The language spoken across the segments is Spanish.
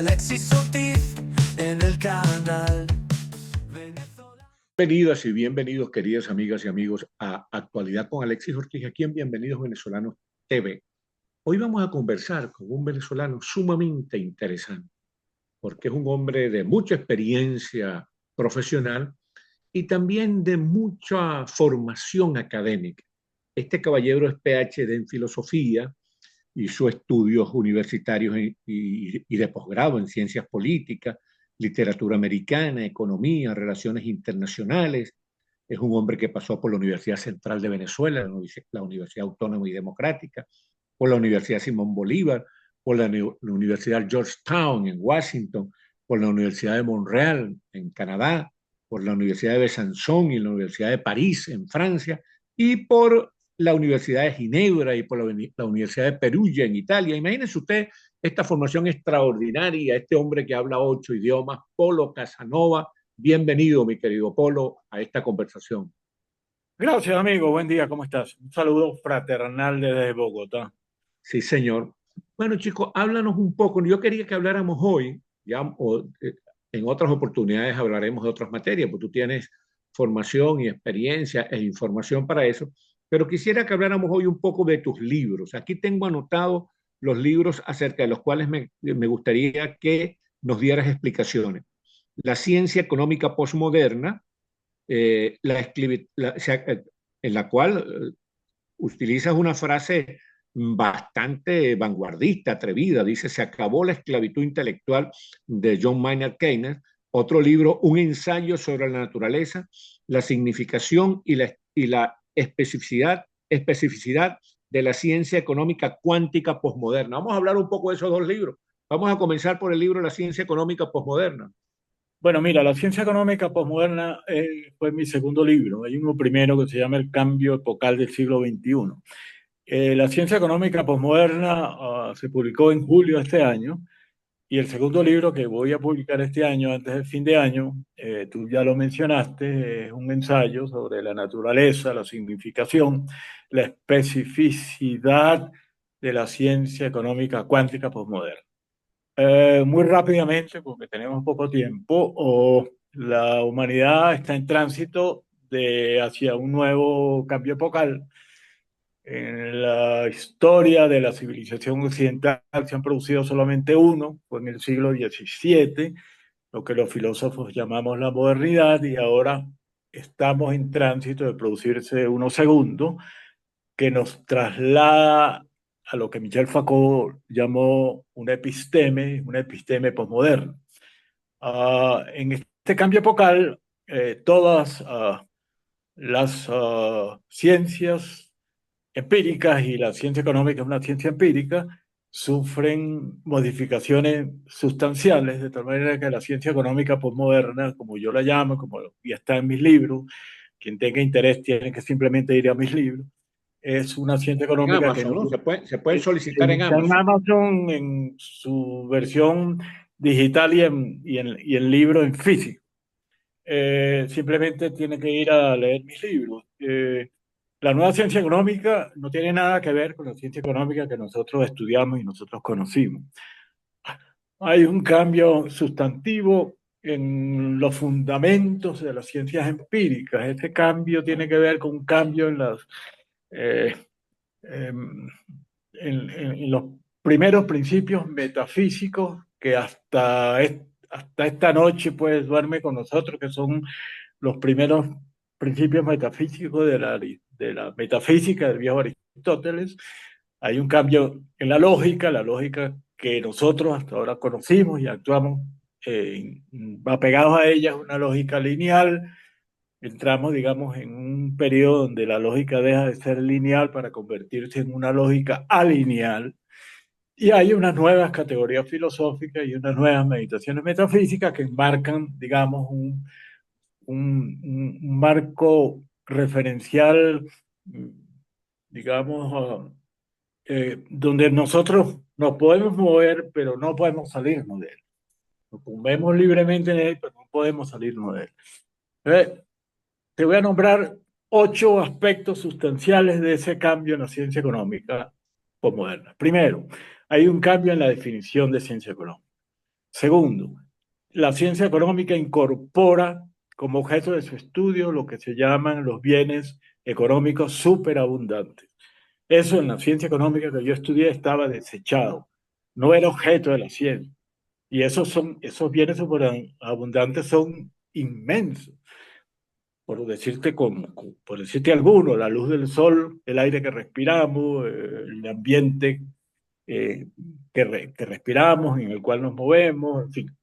Alexis Ortiz en el canal Venezuela. Bienvenidas y bienvenidos, queridas amigas y amigos, a Actualidad con Alexis Ortiz, aquí en Bienvenidos Venezolanos TV. Hoy vamos a conversar con un venezolano sumamente interesante, porque es un hombre de mucha experiencia profesional y también de mucha formación académica. Este caballero es PhD en filosofía, hizo estudios universitarios y de posgrado en ciencias políticas, literatura americana, economía, relaciones internacionales. Es un hombre que pasó por la Universidad Central de Venezuela, la Universidad Autónoma y Democrática, por la Universidad Simón Bolívar, por la Universidad Georgetown en Washington, por la Universidad de Montreal en Canadá, por la Universidad de Besançon y la Universidad de París en Francia, y por la Universidad de Ginebra y por la Universidad de Perugia en Italia. Imagínense usted esta formación extraordinaria, este hombre que habla 8 idiomas, Polo Casanova. Bienvenido, mi querido Polo, a esta conversación. Gracias, amigo. Buen día, ¿cómo estás? Un saludo fraternal desde Bogotá. Sí, señor. Bueno, chicos, háblanos un poco. Yo quería que habláramos hoy, en otras oportunidades hablaremos de otras materias, porque tú tienes formación y experiencia e información para eso, pero quisiera que habláramos hoy un poco de tus libros. Aquí tengo anotados los libros acerca de los cuales me gustaría que nos dieras explicaciones. La ciencia económica postmoderna, en la cual utilizas una frase bastante vanguardista, atrevida. Dice, se acabó la esclavitud intelectual de John Maynard Keynes. Otro libro, un ensayo sobre la naturaleza, la significación y la especificidad de la ciencia económica cuántica posmoderna. Vamos a hablar un poco de esos dos libros. Vamos a comenzar por el libro La ciencia económica posmoderna. Bueno, mira, la ciencia económica posmoderna fue mi segundo libro. Hay uno primero que se llama El cambio epocal del siglo XXI. La ciencia económica posmoderna se publicó en julio de este año y el segundo libro que voy a publicar este año, antes del fin de año, tú ya lo mencionaste, es un ensayo sobre la naturaleza, la significación, la especificidad de la ciencia económica cuántica posmoderna. Muy rápidamente, porque tenemos poco tiempo, la humanidad está en tránsito hacia un nuevo cambio epocal. En la historia de la civilización occidental se han producido solamente uno, fue en el siglo XVII, lo que los filósofos llamamos la modernidad, y ahora estamos en tránsito de producirse uno segundo, que nos traslada a lo que Michel Foucault llamó una episteme posmoderna. En este cambio epocal, todas las ciencias empíricas, y la ciencia económica es una ciencia empírica, sufren modificaciones sustanciales, de tal manera que la ciencia económica posmoderna, como yo la llamo, como ya está en mis libros, quien tenga interés tiene que simplemente ir a mis libros, es una ciencia En económica que Amazon, no ¿no? Se pueden solicitar en está en Amazon. Amazon en su versión digital y en libro en físico. Simplemente tiene que ir a leer mis libros. La nueva ciencia económica no tiene nada que ver con la ciencia económica que nosotros estudiamos y nosotros conocimos. Hay un cambio sustantivo en los fundamentos de las ciencias empíricas. Este cambio tiene que ver con un cambio eh, em, en los primeros principios metafísicos que hasta esta noche pues duerme con nosotros, que son los primeros principios metafísicos de la metafísica del viejo Aristóteles. Hay un cambio en la lógica que nosotros hasta ahora conocimos y actuamos apegados a ella, es una lógica lineal. Entramos, digamos, en un periodo donde la lógica deja de ser lineal para convertirse en una lógica alineal. Y hay unas nuevas categorías filosóficas y unas nuevas meditaciones metafísicas que enmarcan, digamos, un marco referencial, digamos, donde nosotros nos podemos mover, pero no podemos salirnos de él. Nos movemos libremente en él, pero no podemos salirnos de él. Te voy a nombrar 8 aspectos sustanciales de ese cambio en la ciencia económica posmoderna. Primero, hay un cambio en la definición de ciencia económica. Segundo, la ciencia económica incorpora como objeto de su estudio lo que se llaman los bienes económicos superabundantes. Eso en la ciencia económica que yo estudié estaba desechado, no era objeto de la ciencia. Y esos bienes superabundantes son inmensos. Por decirte alguno, la luz del sol, el aire que respiramos, el ambiente que respiramos, en el cual nos movemos, en fin.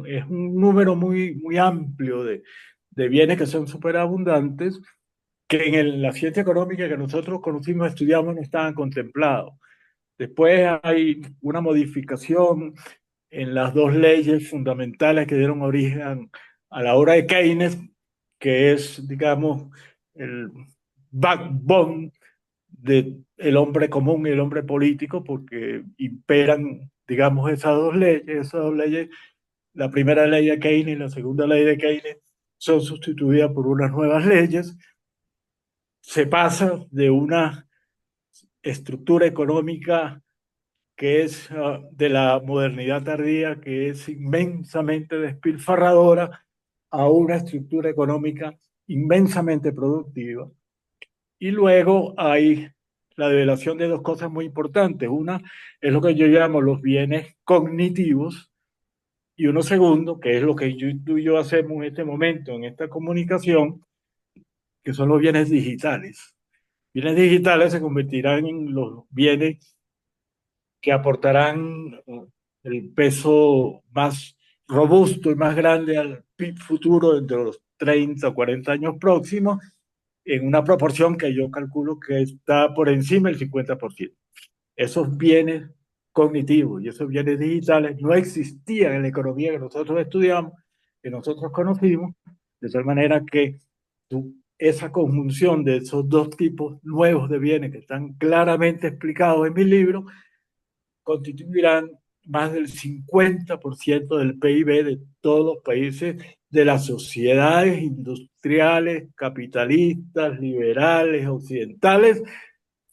Es un número muy amplio de bienes que son superabundantes que la ciencia económica que nosotros conocimos, estudiamos, no estaban contemplados. Después hay una modificación en las dos leyes fundamentales que dieron origen a la obra de Keynes, que es, digamos, el backbone del hombre común y el hombre político, porque imperan, digamos, esas dos leyes, la primera ley de Keynes y la segunda ley de Keynes son sustituidas por unas nuevas leyes. Se pasa de una estructura económica que es de la modernidad tardía, que es inmensamente despilfarradora, a una estructura económica inmensamente productiva. Y luego hay la develación de dos cosas muy importantes. Una es lo que yo llamo los bienes cognitivos, y uno segundo, que es lo que tú y yo hacemos en este momento, en esta comunicación, que son los bienes digitales. Bienes digitales se convertirán en los bienes que aportarán el peso más robusto y más grande al PIB futuro dentro de los 30 o 40 años próximos, en una proporción que yo calculo que está por encima del 50%. Esos bienes cognitivos y esos bienes digitales no existían en la economía que nosotros estudiamos, que nosotros conocimos, de tal manera que esa conjunción de esos dos tipos nuevos de bienes que están claramente explicados en mi libro, constituirán más del 50% del PIB de todos los países de las sociedades industriales, capitalistas, liberales, occidentales,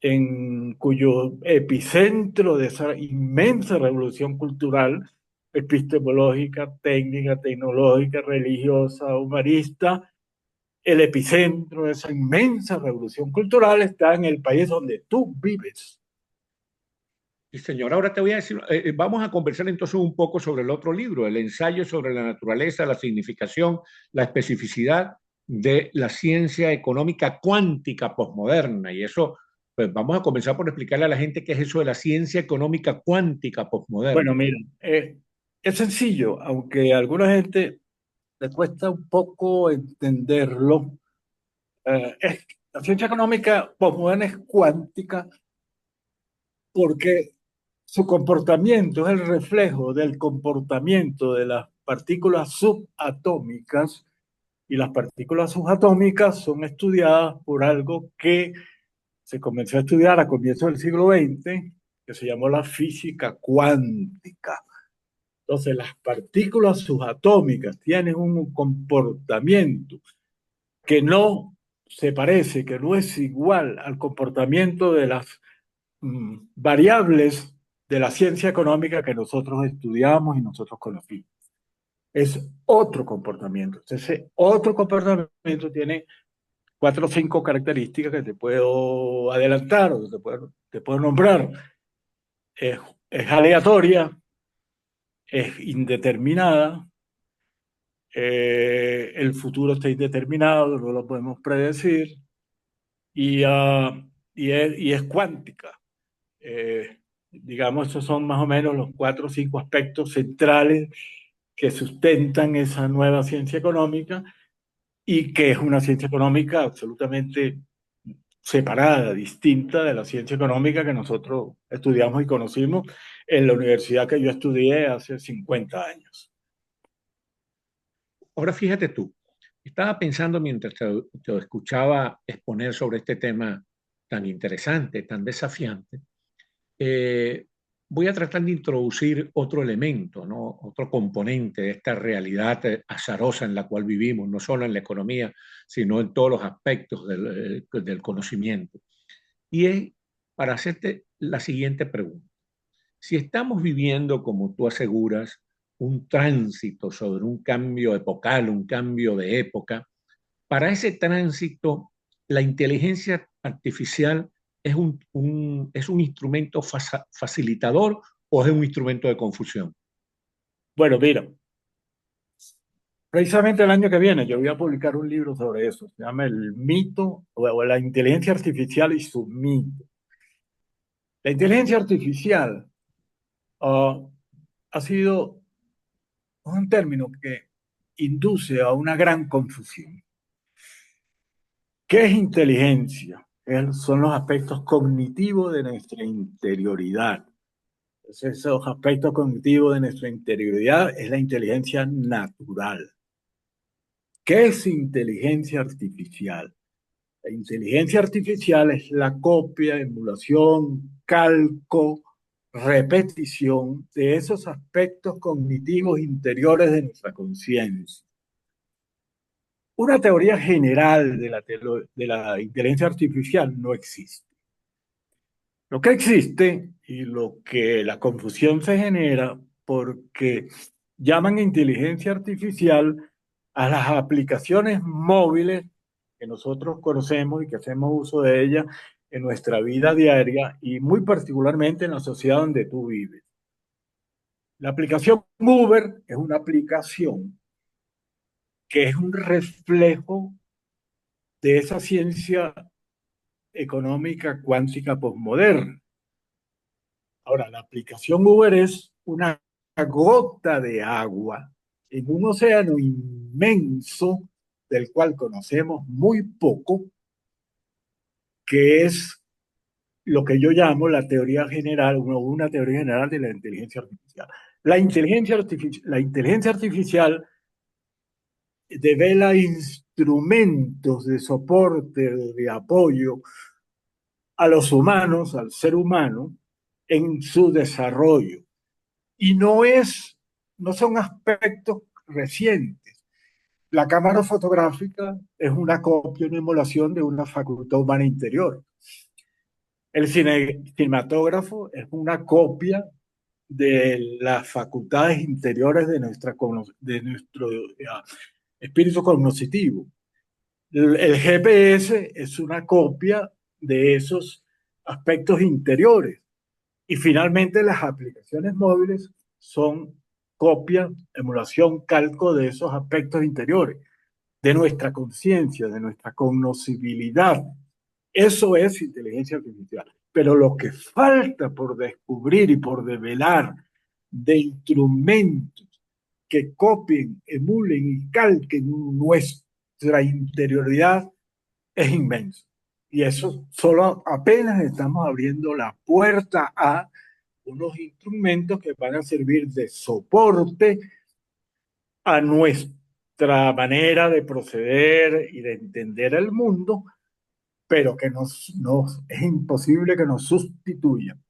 en cuyo epicentro de esa inmensa revolución cultural, epistemológica, técnica, tecnológica, religiosa, humanista, el epicentro de esa inmensa revolución cultural está en el país donde tú vives. Sí, señor. Ahora te voy a decir, vamos a conversar entonces un poco sobre el otro libro, el ensayo sobre la naturaleza, la significación, la especificidad de la ciencia económica cuántica posmoderna. Y eso, pues vamos a comenzar por explicarle a la gente qué es eso de la ciencia económica cuántica posmoderna. Bueno, mira, es sencillo, aunque a alguna gente le cuesta un poco entenderlo. La ciencia económica posmoderna es cuántica porque su comportamiento es el reflejo del comportamiento de las partículas subatómicas, y las partículas subatómicas son estudiadas por algo que se comenzó a estudiar a comienzos del siglo XX, que se llamó la física cuántica. Entonces, las partículas subatómicas tienen un comportamiento que no se parece, que no es igual al comportamiento de las variables de la ciencia económica que nosotros estudiamos y nosotros conocimos. Es otro comportamiento. Ese otro comportamiento tiene 4 o 5 características que te puedo adelantar o te puedo nombrar. Es, es aleatoria, es indeterminada, el futuro está indeterminado, no lo podemos predecir, y es cuántica. Digamos, estos son más o menos los 4 o 5 aspectos centrales que sustentan esa nueva ciencia económica, y que es una ciencia económica absolutamente separada, distinta de la ciencia económica que nosotros estudiamos y conocimos en la universidad que yo estudié hace 50 años. Ahora fíjate tú, estaba pensando mientras te escuchaba exponer sobre este tema tan interesante, tan desafiante. eh, Voy a tratar de introducir otro elemento, ¿no? Otro componente de esta realidad azarosa en la cual vivimos, no solo en la economía, sino en todos los aspectos del conocimiento. Y es para hacerte la siguiente pregunta. Si estamos viviendo, como tú aseguras, un tránsito, sobre un cambio epocal, un cambio de época. Para ese tránsito, la inteligencia artificial es un instrumento facilitador o es un instrumento de confusión. Bueno, mira, precisamente el año que viene yo voy a publicar un libro sobre eso. Se llama El mito o la inteligencia artificial y su mito. La inteligencia artificial ha sido un término que induce a una gran confusión. ¿Qué es inteligencia? Son los aspectos cognitivos de nuestra interioridad. Esos aspectos cognitivos de nuestra interioridad es la inteligencia natural. ¿Qué es inteligencia artificial? La inteligencia artificial es la copia, emulación, calco, repetición de esos aspectos cognitivos interiores de nuestra conciencia. Una teoría general de la inteligencia artificial no existe. Lo que existe y lo que la confusión se genera porque llaman inteligencia artificial a las aplicaciones móviles que nosotros conocemos y que hacemos uso de ellas en nuestra vida diaria y muy particularmente en la sociedad donde tú vives. La aplicación Uber es una aplicación que es un reflejo de esa ciencia económica cuántica posmoderna. Ahora, la aplicación Uber es una gota de agua en un océano inmenso del cual conocemos muy poco, que es lo que yo llamo la teoría general, una teoría general de la inteligencia artificial. La inteligencia artificial devela instrumentos de soporte, de apoyo a los humanos, al ser humano, en su desarrollo. Y no son aspectos recientes. La cámara fotográfica es una copia, una emulación de una facultad humana interior. El cinematógrafo es una copia de las facultades interiores de nuestro espíritu cognitivo. El GPS es una copia de esos aspectos interiores. Y finalmente las aplicaciones móviles son copia, emulación, calco de esos aspectos interiores, de nuestra conciencia, de nuestra cognoscibilidad. Eso es inteligencia artificial. Pero lo que falta por descubrir y por develar de instrumentos que copien, emulen y calquen nuestra interioridad es inmenso. Y eso solo apenas estamos abriendo la puerta a unos instrumentos que van a servir de soporte a nuestra manera de proceder y de entender el mundo, pero que es imposible que nos sustituyan.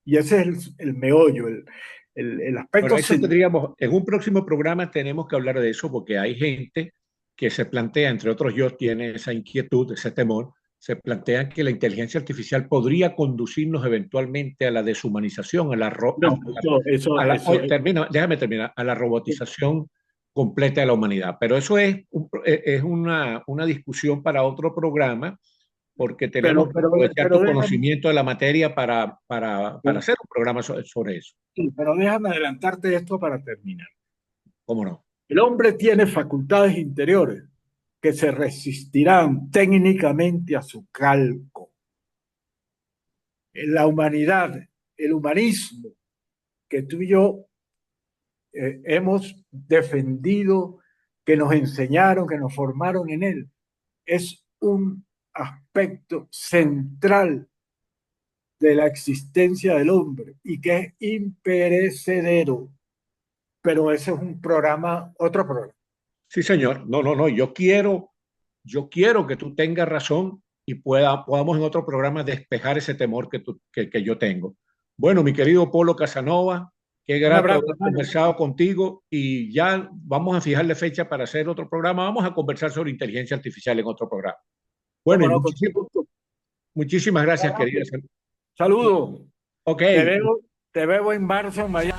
Y ese es el meollo, el aspecto. Bueno, eso tendríamos, en un próximo programa tenemos que hablar de eso porque hay gente que se plantea, entre otros yo, tiene esa inquietud, ese temor, se plantea que la inteligencia artificial podría conducirnos eventualmente a la deshumanización, a la déjame terminar, a la robotización completa de la humanidad. Pero eso es una discusión para otro programa, porque tenemos que aprovechar tu conocimiento de la materia para hacer un programa sobre eso. Sí, pero déjame adelantarte esto para terminar. ¿Cómo no? El hombre tiene facultades interiores que se resistirán técnicamente a su calco. En la humanidad, el humanismo que tú y yo hemos defendido, que nos enseñaron, que nos formaron en él, es un aspecto central de la existencia del hombre y que es imperecedero. Pero ese es otro programa. Sí, señor. No. Yo quiero que tú tengas razón y podamos en otro programa despejar ese temor que yo tengo. Bueno, mi querido Polo Casanova, qué grato haber conversado contigo y ya vamos a fijarle fecha para hacer otro programa. Vamos a conversar sobre inteligencia artificial en otro programa. Bueno, muchísimas gracias, querida. Saludos. Ok. Te veo en marzo en Miami.